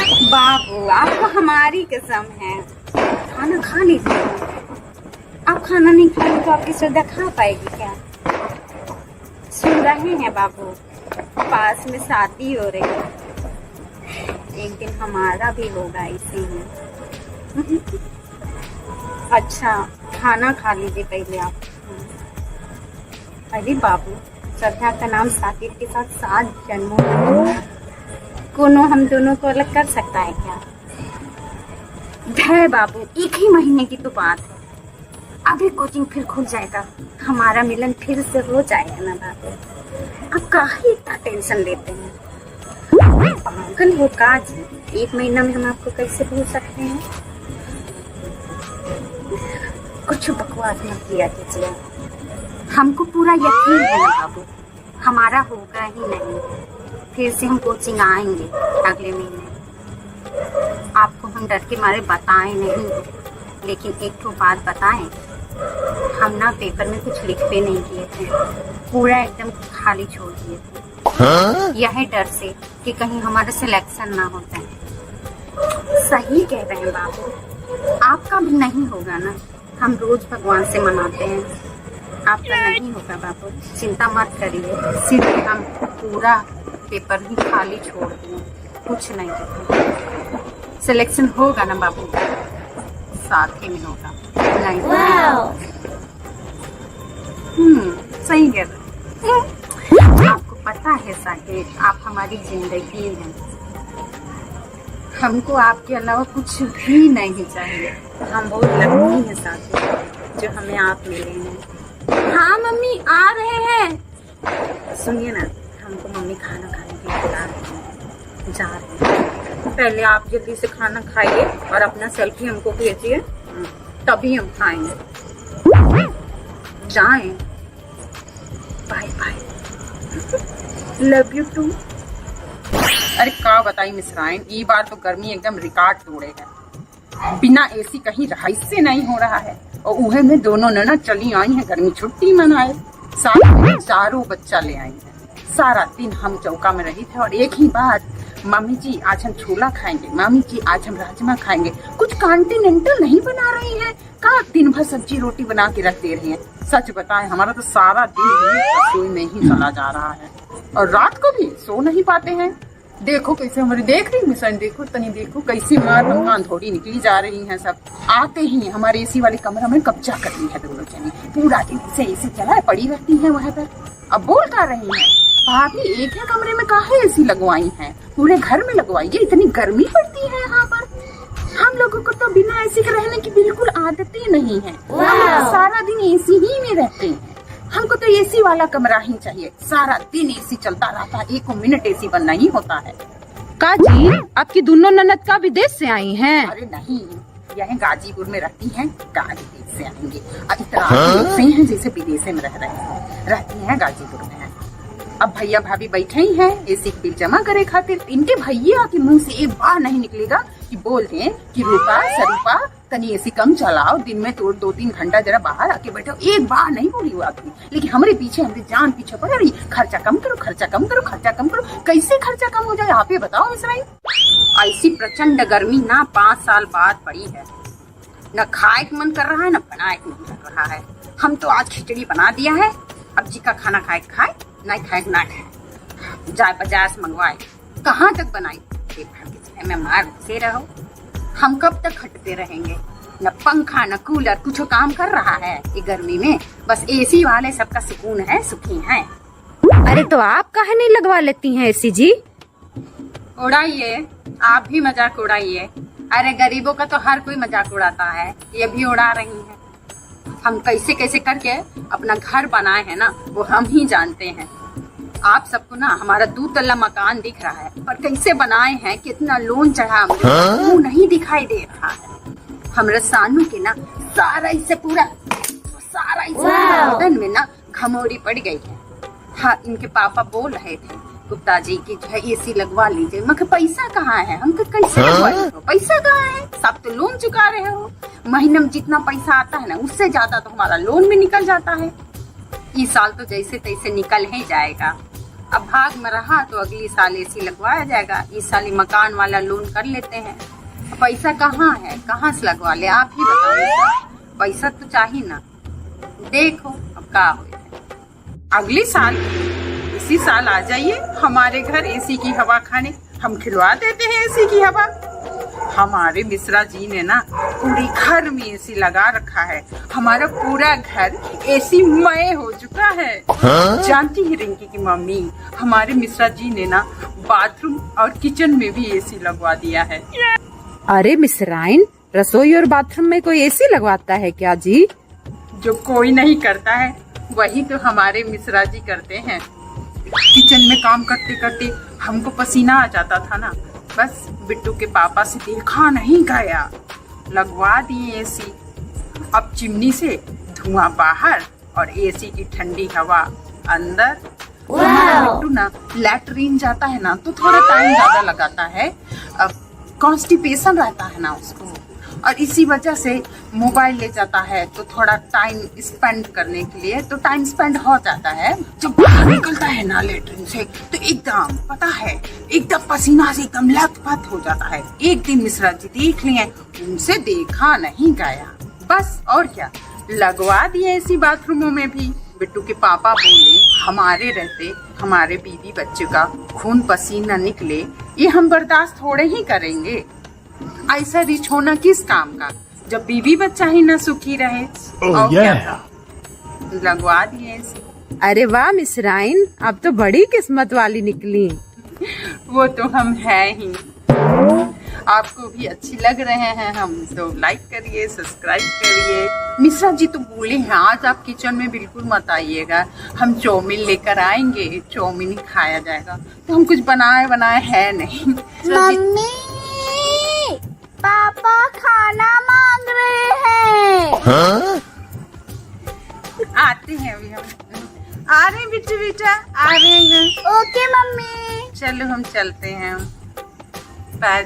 बाबू आपको हमारी कसम है, खाना खा लीजिए। आप खाना नहीं खाएंगे तो आपकी श्रद्धा खा पाएगी क्या? सुन रहे हैं बाबू, पास में शादी हो रही है, एक दिन हमारा भी होगा इसी में। अच्छा खाना खा लीजिए पहले आप। अरे बाबू, श्रद्धा का नाम साकिब के साथ 7 जन्मों में कोनो हम दोनों को अलग कर सकता है क्या? है बाबू, एक ही महीने की तो बात है, अभी कोचिंग फिर खुल जाएगा, हमारा मिलन फिर से हो जाएगा ना बाबू। अब काहे इतना टेंशन लेते हैं? पागल हो का जी, 1 महीना में हम आपको कैसे भूल सकते हैं? कुछ बकवास मत किया कीजिए, हमको पूरा यकीन है ना बाबू, हमारा होगा ही नहीं। फिर से हम कोचिंग आएंगे अगले महीने। आपको हम डर के मारे बताएं नहीं, लेकिन एक तो बात बताएं, हम ना पेपर में कुछ लिख पे नहीं किए थे, पूरा एकदम खाली छोड़ दिए थे, यही डर से कि कहीं हमारा सिलेक्शन ना हो जाए। सही कह रहे हैं बाबू, आपका भी नहीं होगा ना, हम रोज भगवान से मनाते हैं, आपका नहीं होगा बाबू, चिंता मत करिए। सिर्फ हम पूरा पेपर ही खाली छोड़ दिए, कुछ नहीं लिखा। सिलेक्शन होगा ना बाबू, साथ ही में होगा। नहीं सही कह रहे। आपको पता है साकिब, आप हमारी जिंदगी हैं, हमको आपके अलावा कुछ भी नहीं चाहिए। हम बहुत लकी हैं साकिब जो हमें आप मिले हैं। हाँ मम्मी आ रहे हैं। सुनिए ना, हमको मम्मी खाना खाने के लिए बुला रही है, जा रहे हैं। पहले आप जल्दी से खाना खाइए और अपना सेल्फी हमको भेजिए, तभी हम खाएंगे। जाएं। Bye bye, love you too. अरे का बताई मिसराइन, ई बार तो गर्मी एकदम रिकॉर्ड तोड़े है, बिना एसी कहीं रहाई से नहीं हो रहा है। और उहे में दोनों ननद चली आई हैं गर्मी छुट्टी मनाए, साथ में 4 बच्चा ले आई हैं। सारा दिन हम चौका में रही थे और एक ही बात, मम्मी जी आज हम छोला खाएंगे, मम्मी जी आज हम राजमा खाएंगे। कुछ कॉन्टिनेंटल नहीं बना रही हैं का? दिन भर सब्जी रोटी बना के रख दे रही हैं। सच बताएं, हमारा तो सारा दिन ही रसोई में ही चला जा रहा है और रात को भी सो नहीं पाते हैं। देखो कैसे हमारी देख रही मिसन, देखो तनी देखो कैसे मार भगवान थोड़ी निकली जा रही हैं। सब आते ही हमारे एसी वाले कमरा में कब्जा कर ली है दोनों जने, पूरा दिन से एसी चला है, पड़ी रहती है वहाँ पर। अब बोल कर रही हैं, भाभी एक ही कमरे में काहे एसी लगवाई हैं, पूरे घर में लगवाइए, इतनी गर्मी पड़ती है यहाँ पर। हम लोगों को तो बिना एसी के रहने की बिल्कुल आदत ही नहीं है, हम सारा दिन एसी ही में रहते हैं। हमको तो एसी वाला कमरा ही चाहिए, सारा दिन एसी चलता रहता है, 1 मिनट एसी बंद नहीं होता है। काजी, आपकी दोनों ननद का विदेश से आई हैं? अरे नहीं, यह गाजीपुर में रहती हैं, गाजीपुर से आएंगे। इतना से हैं जैसे विदेश में रह रहे हैं, रहती हैं गाजीपुर में। अब भैया भाभी बैठे ही हैं एसी बिल जमा करे खातिर। इनके भैया के मुंह से एक बार नहीं निकलेगा कि बोल दें कि रूपा सरूपा तनी एसी कम चलाओ, दिन में तो 2-3 घंटा जरा बाहर आके बैठो, एक बार नहीं बोली वो आदमी। लेकिन हमारे पीछे, हमारे जान पीछे पड़ रही, खर्चा कम करो, खर्चा कम करो, खर्चा कम करो। कैसे खर्चा कम हो जाए आप ही बताओ मिसराइन? ऐसी प्रचंड गर्मी ना 5 साल बाद पड़ी है, न खाए का मन कर रहा है, न बनाए का मन कर रहा है। हम तो आज खिचड़ी बना दिया है, अब जी का खाना खाए खाए, नहीं खाए ना खाए, जाए बाजार से मंगवाए, कहाँ तक बनाई? में मार से रहो, हम कब तक खटते रहेंगे? न पंखा न कूलर कुछ काम कर रहा है ये गर्मी में, बस एसी वाले सबका सुकून है, सुखी है। अरे तो आप काहे नहीं लगवा लेती हैं एसी जी? उड़ाइए, आप भी मजाक उड़ाइए। अरे गरीबों का तो हर कोई मजाक उड़ाता है, ये भी उड़ा रही है। हम कैसे कैसे करके अपना घर बनाए हैं ना, वो हम ही जानते हैं। आप सबको ना हमारा 2 तल्ला मकान दिख रहा है, पर कैसे बनाए हैं, कितना लोन चढ़ा, वो नहीं दिखाई दे रहा है। हमारे सानू के ना सारा इससे पूरा सारा इससे बदन में ना घमौरी पड़ गई है। हाँ, इनके पापा बोल रहे थे गुप्ता जी की जो है एसी लगवा लीजिए। मगर पैसा कहाँ है, हमको कैसे लगवाए? पैसा कहाँ है? सब तो लोन चुका रहे हो, महीने में जितना पैसा आता है ना उससे ज्यादा तो हमारा लोन में निकल जाता है। इस साल तो जैसे तैसे निकल ही जाएगा, अब भाग में रहा तो अगली साल एसी लगवाया जाएगा। इस साल ही मकान वाला लोन कर लेते हैं। पैसा कहाँ है, कहाँ से लगवा ले, आप ही बताओ। पैसा तो चाहिए ना। देखो अब क्या हो। अगली साल इसी साल आ जाइए हमारे घर एसी की हवा खाने, हम खिलवा देते हैं एसी की हवा। हमारे मिश्रा जी ने ना पूरे घर में एसी लगा रखा है। हमारा पूरा घर एसी मय हो चुका है। जानती है रिंकी की मम्मी, हमारे मिश्रा जी ने ना बाथरूम और किचन में भी एसी लगवा दिया है। अरे मिसराइन, रसोई और बाथरूम में कोई एसी लगवाता है क्या जी? जो कोई नहीं करता है वही तो हमारे मिश्रा जी करते हैं। किचन में काम करते करते हमको पसीना आ जाता था ना, बस बिट्टू के पापा से देखा नहीं गया, लगवा दिए एसी। अब चिमनी से धुआं बाहर और एसी की ठंडी हवा अंदर। हमारा बिट्टू ना लैट्रीन जाता है ना तो थोड़ा टाइम ज्यादा लगाता है, अब कॉन्स्टिपेशन रहता है ना उसको, और इसी वजह से मोबाइल ले जाता है तो थोड़ा टाइम स्पेंड करने के लिए तो टाइम स्पेंड हो जाता है। जब बाहर निकलता है ना लेटरिन से तो एकदम पता है एकदम पसीना से एकदम लथपथ हो जाता है। एक दिन मिश्रा जी देख लिए, उनसे देखा नहीं गया, बस और क्या, लगवा दिए एसी बाथरूमों में भी। बिट्टू के पापा बोले हमारे रहते हमारे बीवी बच्चे का खून पसीना निकले, ये हम बर्दाश्त थोड़े ही करेंगे। ऐसा रिच होना किस काम का, जब बीवी बच्चा ही ना सुखी रहे। और क्या था, लगवा दिए एसी। अरे वाह मिसराइन, अब तो बड़ी किस्मत वाली निकली। वो तो हम हैं ही। आपको भी अच्छी लग रहे हैं हम तो लाइक करिए, सब्सक्राइब करिए। मिश्रा जी तो बोले हैं आज आप किचन में बिल्कुल मत आइएगा, हम चाउमीन लेकर आएंगे, चाउमीन ही खाया जाएगा। तो हम कुछ बनाए है नहीं। मम्मी, पापा खाना मांग रहे हैं। आते हैं अभी हम, आ रहे हैं बिट्टू बेटा, आ रहे हैं। Okay mummy. चलो हम चलते हैं।